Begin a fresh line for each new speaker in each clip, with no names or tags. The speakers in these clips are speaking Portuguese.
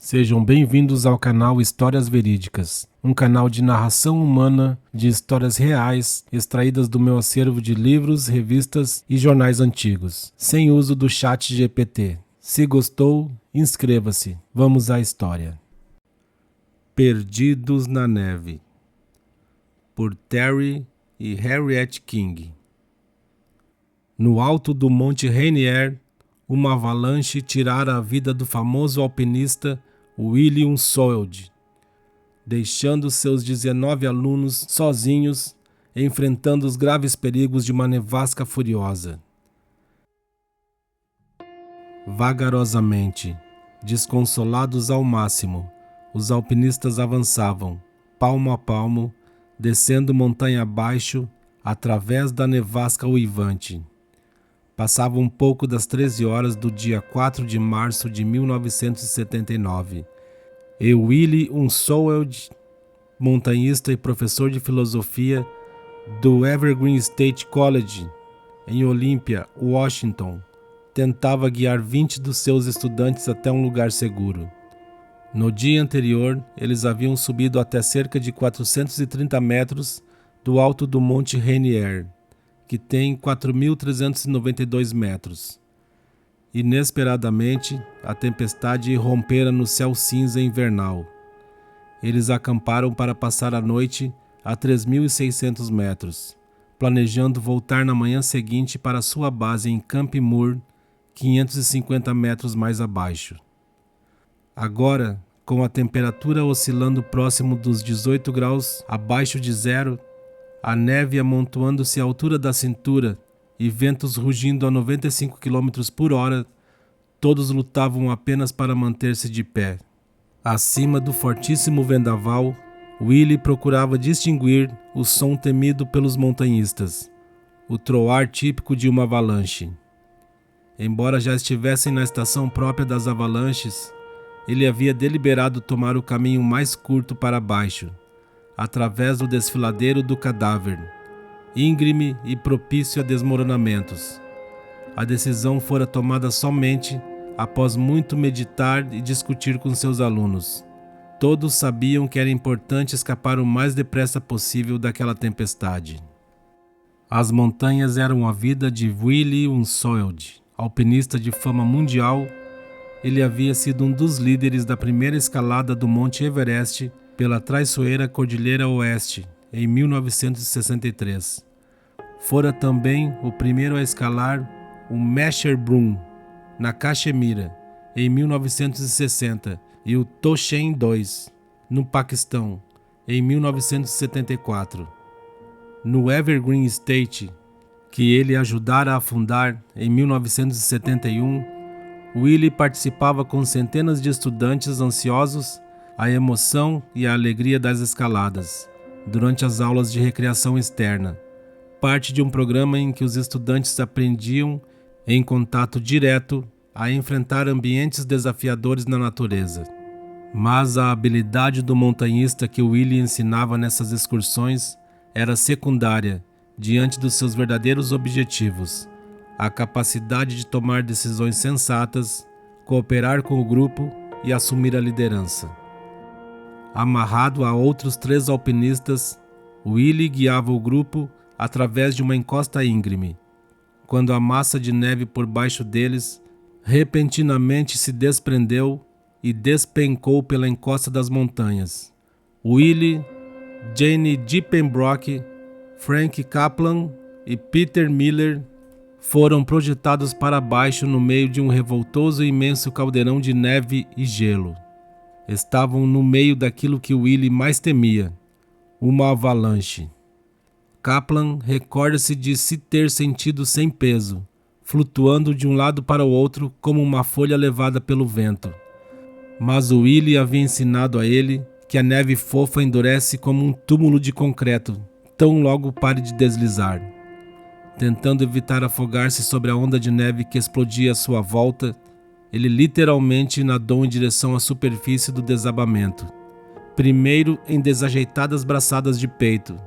Sejam bem-vindos ao canal Histórias Verídicas, um canal de narração humana de histórias reais extraídas do meu acervo de livros, revistas e jornais antigos, sem uso do chat GPT. Se gostou, inscreva-se. Vamos à história. Perdidos na Neve, por Terry e Harriet King. No alto do Monte Rainier, uma avalanche tirara a vida do famoso alpinista William Sold, deixando seus 19 alunos sozinhos, enfrentando os graves perigos de uma nevasca furiosa. Vagarosamente, desconsolados ao máximo, os alpinistas avançavam, palmo a palmo, descendo montanha abaixo, através da nevasca uivante. Passava um pouco das 13 horas do dia 4 de março de 1979 e Willie Unsoeld, montanhista e professor de filosofia do Evergreen State College, em Olympia, Washington, tentava guiar 20 dos seus estudantes até um lugar seguro. No dia anterior, eles haviam subido até cerca de 430 metros do alto do Monte Rainier, que tem 4.392 metros. Inesperadamente, a tempestade irrompera no céu cinza invernal. Eles acamparam para passar a noite a 3.600 metros, planejando voltar na manhã seguinte para sua base em Camp Moore, 550 metros mais abaixo. Agora, com a temperatura oscilando próximo dos 18 graus abaixo de zero, a neve amontoando-se à altura da cintura e ventos rugindo a 95 km por hora, todos lutavam apenas para manter-se de pé. Acima do fortíssimo vendaval, Willie procurava distinguir o som temido pelos montanhistas, o troar típico de uma avalanche. Embora já estivessem na estação própria das avalanches, ele havia deliberado tomar o caminho mais curto para baixo, através do desfiladeiro do cadáver, íngreme e propício a desmoronamentos. A decisão fora tomada somente após muito meditar e discutir com seus alunos. Todos sabiam que era importante escapar o mais depressa possível daquela tempestade. As montanhas eram a vida de Willie Unsoeld, alpinista de fama mundial. Ele havia sido um dos líderes da primeira escalada do Monte Everest pela traiçoeira Cordilheira Oeste, em 1963. Fora também o primeiro a escalar o Mesherbrum, na Caxemira, em 1960, e o Toshen II, no Paquistão, em 1974. No Evergreen State, que ele ajudara a fundar em 1971, Willie participava com centenas de estudantes ansiosos a emoção e a alegria das escaladas, durante as aulas de recreação externa, parte de um programa em que os estudantes aprendiam, em contato direto, a enfrentar ambientes desafiadores na natureza. Mas a habilidade do montanhista que Willie ensinava nessas excursões era secundária diante dos seus verdadeiros objetivos: a capacidade de tomar decisões sensatas, cooperar com o grupo e assumir a liderança. Amarrado a outros 3 alpinistas, Willie guiava o grupo através de uma encosta íngreme, quando a massa de neve por baixo deles repentinamente se desprendeu e despencou pela encosta das montanhas. Willie, Jane Dippenbrock, Frank Kaplan e Peter Miller foram projetados para baixo no meio de um revoltoso e imenso caldeirão de neve e gelo. Estavam no meio daquilo que Willie mais temia, uma avalanche. Kaplan recorda-se de se ter sentido sem peso, flutuando de um lado para o outro como uma folha levada pelo vento. Mas Willie havia ensinado a ele que a neve fofa endurece como um túmulo de concreto, tão logo pare de deslizar. Tentando evitar afogar-se sobre a onda de neve que explodia à sua volta, ele literalmente nadou em direção à superfície do desabamento. Primeiro em desajeitadas braçadas de peito.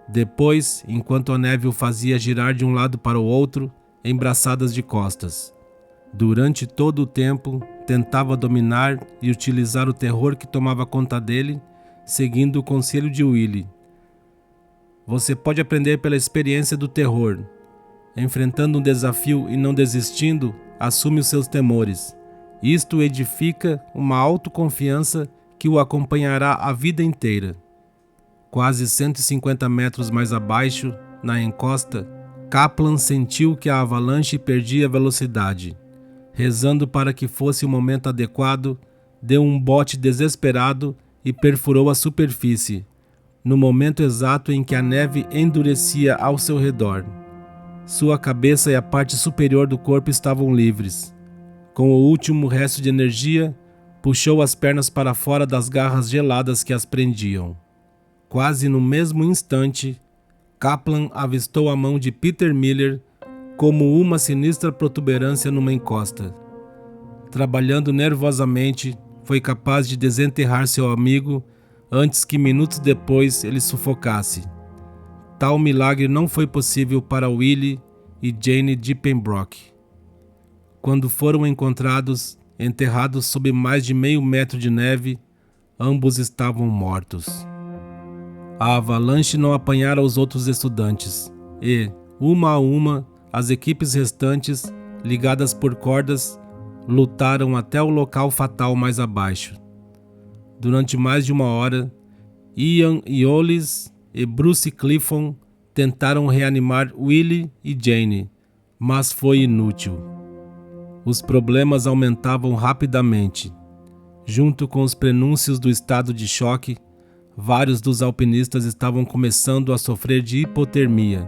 Depois, enquanto a neve o fazia girar de um lado para o outro, em braçadas de costas. Durante todo o tempo, tentava dominar e utilizar o terror que tomava conta dele, seguindo o conselho de Willie. Você pode aprender pela experiência do terror. Enfrentando um desafio e não desistindo, assume os seus temores. Isto edifica uma autoconfiança que o acompanhará a vida inteira. Quase 150 metros mais abaixo, na encosta, Kaplan sentiu que a avalanche perdia velocidade. Rezando para que fosse o momento adequado, deu um bote desesperado e perfurou a superfície, no momento exato em que a neve endurecia ao seu redor. Sua cabeça e a parte superior do corpo estavam livres. Com o último resto de energia, puxou as pernas para fora das garras geladas que as prendiam. Quase no mesmo instante, Kaplan avistou a mão de Peter Miller como uma sinistra protuberância numa encosta. Trabalhando nervosamente, foi capaz de desenterrar seu amigo antes que minutos depois ele sufocasse. Tal milagre não foi possível para Willie e Jane Dippenbrook. Quando foram encontrados, enterrados sob mais de meio metro de neve, ambos estavam mortos. A avalanche não apanhara os outros estudantes e, uma a uma, as equipes restantes, ligadas por cordas, lutaram até o local fatal mais abaixo. Durante mais de uma hora, Ian Eolis e Bruce Clifton tentaram reanimar Willie e Jane, mas foi inútil. Os problemas aumentavam rapidamente. Junto com os prenúncios do estado de choque, vários dos alpinistas estavam começando a sofrer de hipotermia.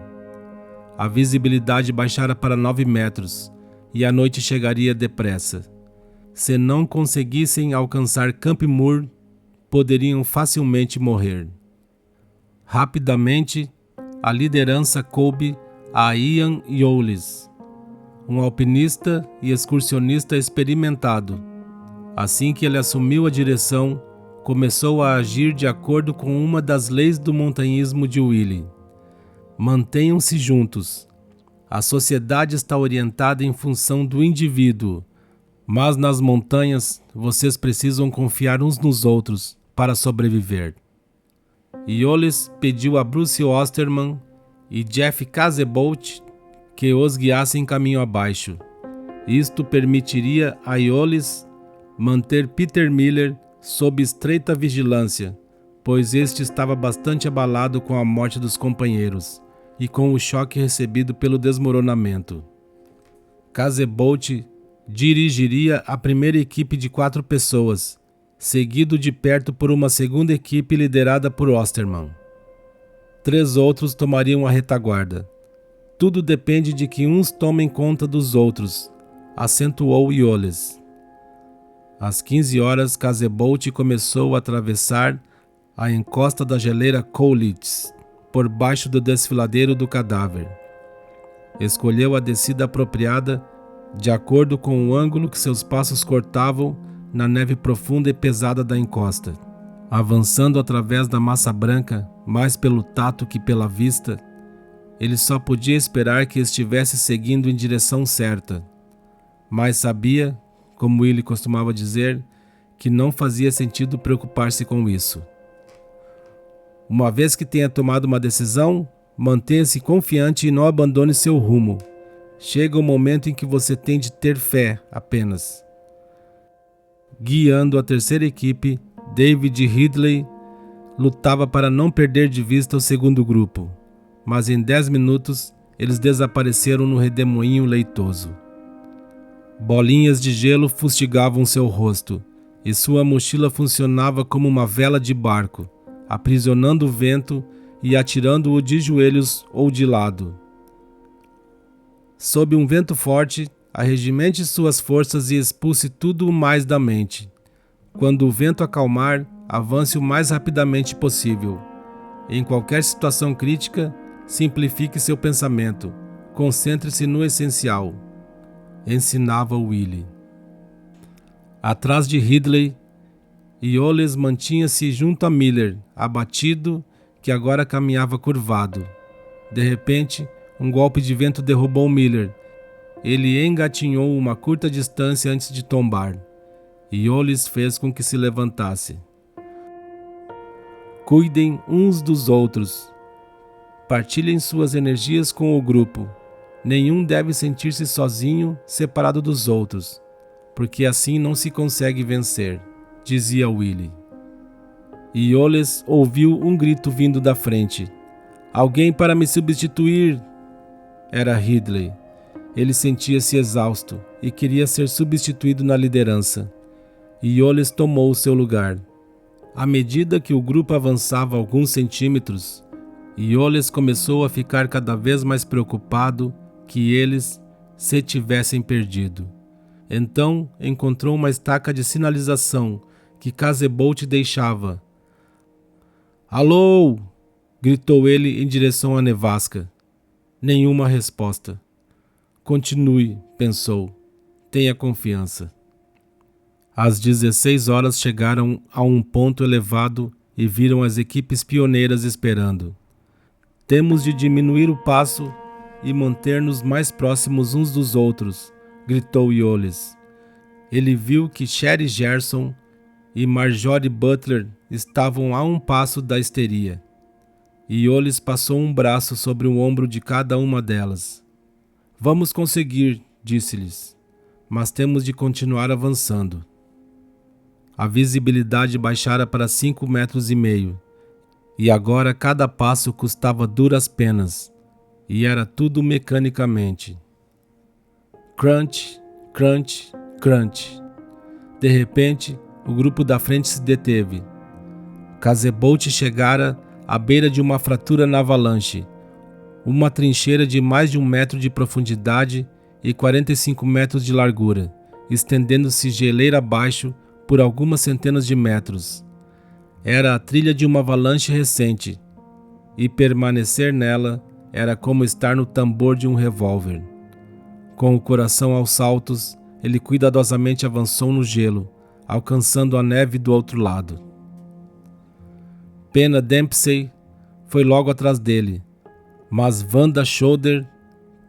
A visibilidade baixara para 9 metros e a noite chegaria depressa. Se não conseguissem alcançar Camp Muir, poderiam facilmente morrer. Rapidamente, a liderança coube a Ian Eolis, um alpinista e excursionista experimentado. Assim que ele assumiu a direção, começou a agir de acordo com uma das leis do montanhismo de Willie. Mantenham-se juntos. A sociedade está orientada em função do indivíduo, mas nas montanhas vocês precisam confiar uns nos outros para sobreviver. Eolis pediu a Bruce Osterman e Jeff Casebolt que os guiassem caminho abaixo. Isto permitiria a Eolis manter Peter Miller sob estreita vigilância, pois este estava bastante abalado com a morte dos companheiros e com o choque recebido pelo desmoronamento. Casebolt dirigiria a primeira equipe de 4 pessoas, seguido de perto por uma segunda equipe liderada por Osterman. 3 outros tomariam a retaguarda. Tudo depende de que uns tomem conta dos outros, acentuou Eolis. Às 15 horas, Casebolt começou a atravessar a encosta da geleira Cowlitz, por baixo do desfiladeiro do cadáver. Escolheu a descida apropriada de acordo com o ângulo que seus passos cortavam na neve profunda e pesada da encosta. Avançando através da massa branca, mais pelo tato que pela vista, ele só podia esperar que estivesse seguindo em direção certa, mas sabia, como ele costumava dizer, que não fazia sentido preocupar-se com isso. Uma vez que tenha tomado uma decisão, mantenha-se confiante e não abandone seu rumo. Chega o momento em que você tem de ter fé apenas. Guiando a terceira equipe, David Ridley lutava para não perder de vista o segundo grupo, mas em 10 minutos eles desapareceram no redemoinho leitoso. Bolinhas de gelo fustigavam seu rosto, e sua mochila funcionava como uma vela de barco, aprisionando o vento e atirando-o de joelhos ou de lado. Sob um vento forte, arregimente suas forças e expulse tudo o mais da mente. Quando o vento acalmar, avance o mais rapidamente possível. Em qualquer situação crítica, simplifique seu pensamento. Concentre-se no essencial. Ensinava Willie. Atrás de Ridley, Eolis mantinha-se junto a Miller, abatido, que agora caminhava curvado. De repente, um golpe de vento derrubou Miller, ele engatinhou uma curta distância antes de tombar. Iolis fez com que se levantasse. Cuidem uns dos outros. Partilhem suas energias com o grupo. Nenhum deve sentir-se sozinho, separado dos outros, porque assim não se consegue vencer, dizia Willie. Iolis ouviu um grito vindo da frente. Alguém para me substituir! Era Ridley. Ele sentia-se exausto e queria ser substituído na liderança. Iolis tomou o seu lugar. À medida que o grupo avançava alguns centímetros, Iolis começou a ficar cada vez mais preocupado que eles se tivessem perdido. Então encontrou uma estaca de sinalização que Casebolt deixava. Alô! Gritou ele em direção à nevasca. Nenhuma resposta. Continue, pensou. Tenha confiança. Às 16 horas chegaram a um ponto elevado e viram as equipes pioneiras esperando. Temos de diminuir o passo e manter-nos mais próximos uns dos outros, gritou Iolis. Ele viu que Sherry Gerson e Marjorie Butler estavam a um passo da histeria. Iolis passou um braço sobre o ombro de cada uma delas. Vamos conseguir, disse-lhes, mas temos de continuar avançando. A visibilidade baixara para 5,5 metros, e agora cada passo custava duras penas, e era tudo mecanicamente. Crunch, crunch, crunch. De repente, o grupo da frente se deteve. Casebolt chegara à beira de uma fratura na avalanche, uma trincheira de mais de 1 metro de profundidade e 45 metros de largura, estendendo-se geleira abaixo por algumas centenas de metros. Era a trilha de uma avalanche recente, e permanecer nela era como estar no tambor de um revólver. Com o coração aos saltos, ele cuidadosamente avançou no gelo, alcançando a neve do outro lado. Pena Dempsey foi logo atrás dele, mas Wanda Shoulder,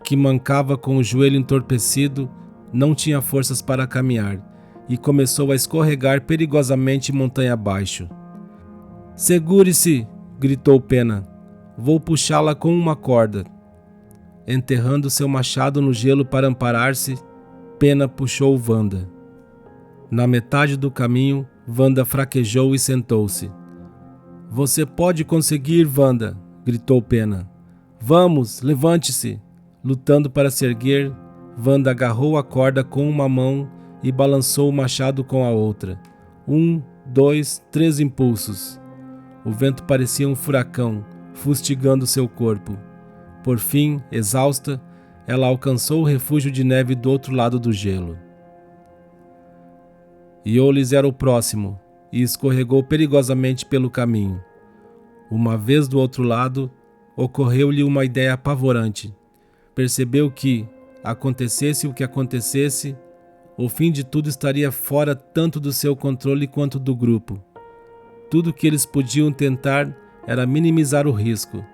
que mancava com o joelho entorpecido, não tinha forças para caminhar e começou a escorregar perigosamente montanha abaixo. Segure-se! Gritou Pena. Vou puxá-la com uma corda. Enterrando seu machado no gelo para amparar-se, Pena puxou Wanda. Na metade do caminho, Wanda fraquejou e sentou-se. Você pode conseguir, Wanda! Gritou Pena. Vamos, levante-se! Lutando para se erguer, Wanda agarrou a corda com uma mão e balançou o machado com a outra. 1, 2, 3 impulsos. O vento parecia um furacão, fustigando seu corpo. Por fim, exausta, ela alcançou o refúgio de neve do outro lado do gelo. Iolis era o próximo e escorregou perigosamente pelo caminho. Uma vez do outro lado, ocorreu-lhe uma ideia apavorante. Percebeu que, acontecesse o que acontecesse, o fim de tudo estaria fora tanto do seu controle quanto do grupo. Tudo que eles podiam tentar era minimizar o risco.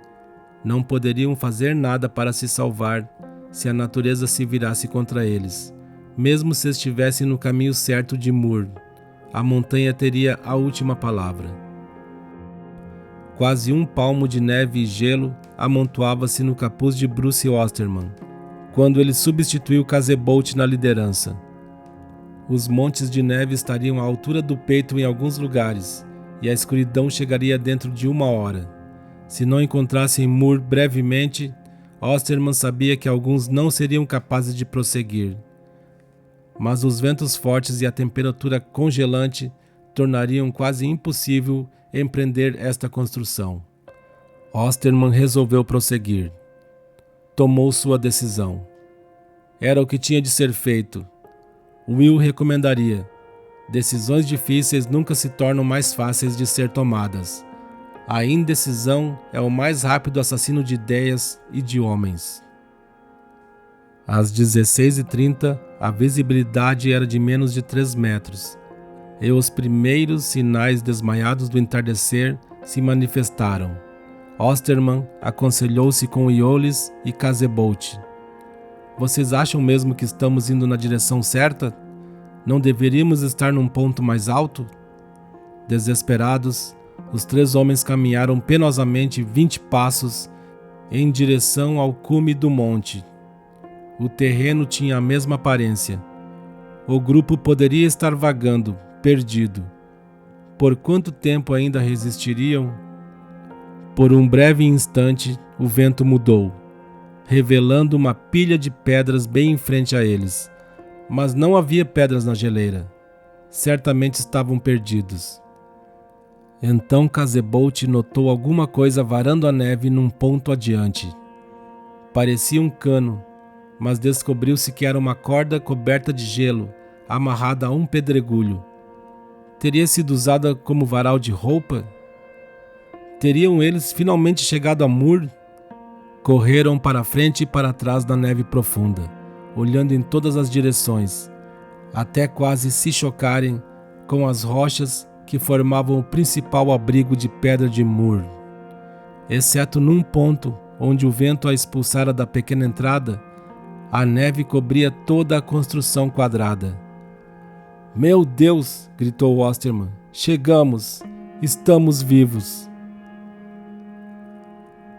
Não poderiam fazer nada para se salvar se a natureza se virasse contra eles. Mesmo se estivessem no caminho certo de Moore, a montanha teria a última palavra. Quase 1 palmo de neve e gelo amontoava-se no capuz de Bruce Osterman, quando ele substituiu Casebolt na liderança. Os montes de neve estariam à altura do peito em alguns lugares, e a escuridão chegaria dentro de 1 hora. Se não encontrassem Moore brevemente, Osterman sabia que alguns não seriam capazes de prosseguir. Mas os ventos fortes e a temperatura congelante tornariam quase impossível empreender esta construção. Osterman resolveu prosseguir. Tomou sua decisão. Era o que tinha de ser feito. Will recomendaria: decisões difíceis nunca se tornam mais fáceis de ser tomadas. A indecisão é o mais rápido assassino de ideias e de homens. Às 16h30, a visibilidade era de menos de 3 metros, e os primeiros sinais desmaiados do entardecer se manifestaram. Osterman aconselhou-se com Iolis e Casebolt. Vocês acham mesmo que estamos indo na direção certa? Não deveríamos estar num ponto mais alto? Desesperados, os 3 homens caminharam penosamente 20 passos em direção ao cume do monte. O terreno tinha a mesma aparência. O grupo poderia estar vagando, perdido. Por quanto tempo ainda resistiriam? Por um breve instante, o vento mudou, revelando uma pilha de pedras bem em frente a eles. Mas não havia pedras na geleira. Certamente estavam perdidos. Então Casebolt notou alguma coisa varando a neve num ponto adiante. Parecia um cano, mas descobriu-se que era uma corda coberta de gelo, amarrada a um pedregulho. Teria sido usada como varal de roupa? Teriam eles finalmente chegado a Mur? Correram para frente e para trás na neve profunda, olhando em todas as direções, até quase se chocarem com as rochas que formavam o principal abrigo de pedra de Mur. Exceto num ponto onde o vento a expulsara da pequena entrada, a neve cobria toda a construção quadrada. "Meu Deus!" gritou Osterman. "Chegamos! Estamos vivos!"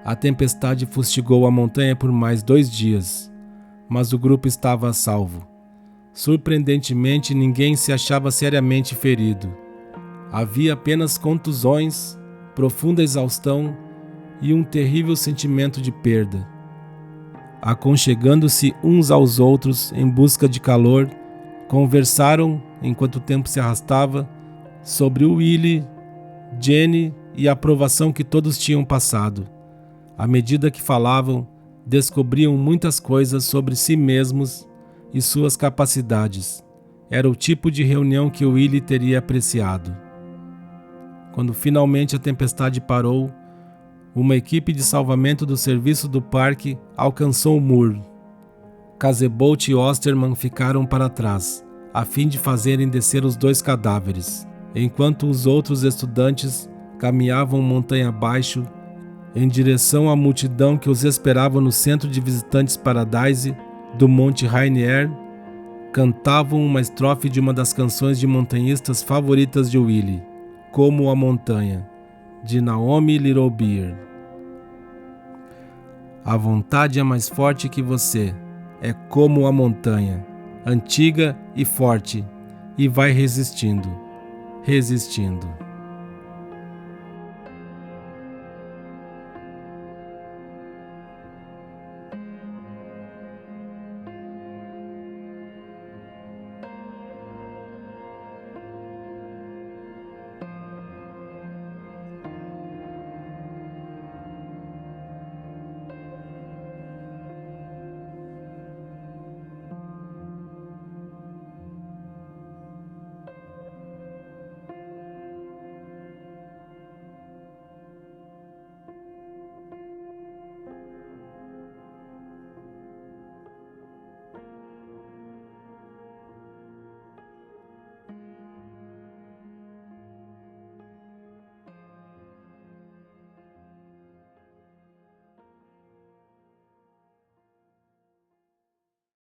A tempestade fustigou a montanha por mais 2 dias, mas o grupo estava a salvo. Surpreendentemente, ninguém se achava seriamente ferido. Havia apenas contusões, profunda exaustão e um terrível sentimento de perda. Aconchegando-se uns aos outros em busca de calor, conversaram, enquanto o tempo se arrastava, sobre Willie, Jenny e a provação que todos tinham passado. À medida que falavam, descobriam muitas coisas sobre si mesmos e suas capacidades. Era o tipo de reunião que Willie teria apreciado. Quando finalmente a tempestade parou, uma equipe de salvamento do serviço do parque alcançou Mur. Casebolt e Osterman ficaram para trás, a fim de fazerem descer os 2 cadáveres, enquanto os outros estudantes caminhavam montanha abaixo em direção à multidão que os esperava no centro de visitantes Paradise do Monte Rainier. Cantavam uma estrofe de uma das canções de montanhistas favoritas de Willie, Como a Montanha, de Naomi Little Beer. A vontade é mais forte que você, é como a montanha, antiga e forte, e vai resistindo, resistindo.